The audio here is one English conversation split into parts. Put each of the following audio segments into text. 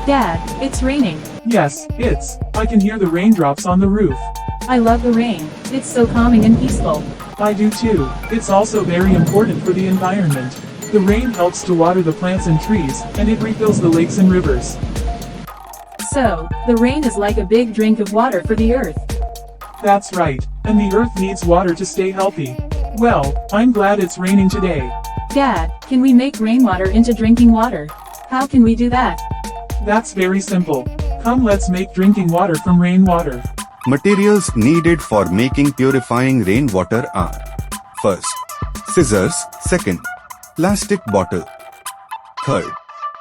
Dad, it's raining. Yes, I can hear the raindrops on the roof. I love the rain. It's so calming and peaceful. I do too. It's also very important for the environment. The rain helps to water the plants and trees, and it refills the lakes and rivers. So, the rain is like a big drink of water for the earth. That's right, and the earth needs water to stay healthy. Well, I'm glad it's raining today. Dad, can we make rainwater into drinking water? How can we do that? That's very simple. Come, let's make drinking water from rainwater. Materials needed for making purifying rainwater are: first, scissors; second, plastic bottle; third,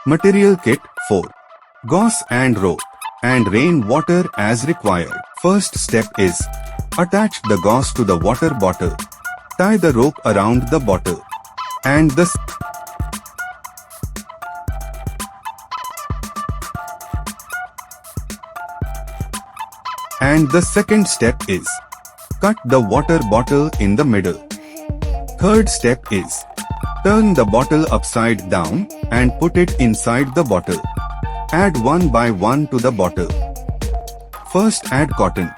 material kit; 4, gauze and rope, and rainwater as required. First step is: attach the gauze to the water bottle, tie the rope around the bottle, and the second step is: cut the water bottle in the middle. Third step is: turn the bottle upside down and put it inside the bottle. Add one by one to the bottle. First add cotton.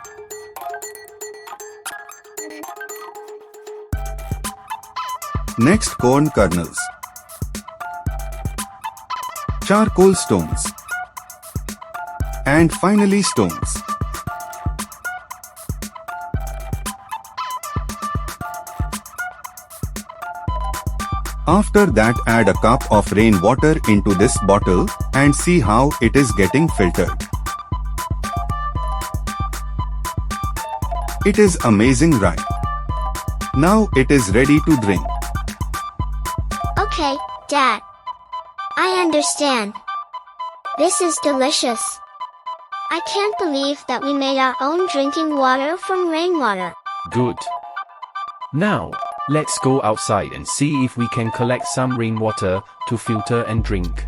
Next corn kernels, charcoal stones, and finally stones. After that, add a cup of rainwater into this bottle and see how it is getting filtered. It is amazing, right? Now it is ready to drink. Okay, Dad. I understand. This is delicious. I can't believe that we made our own drinking water from rainwater. Good. Now, let's go outside and see if we can collect some rainwater to filter and drink.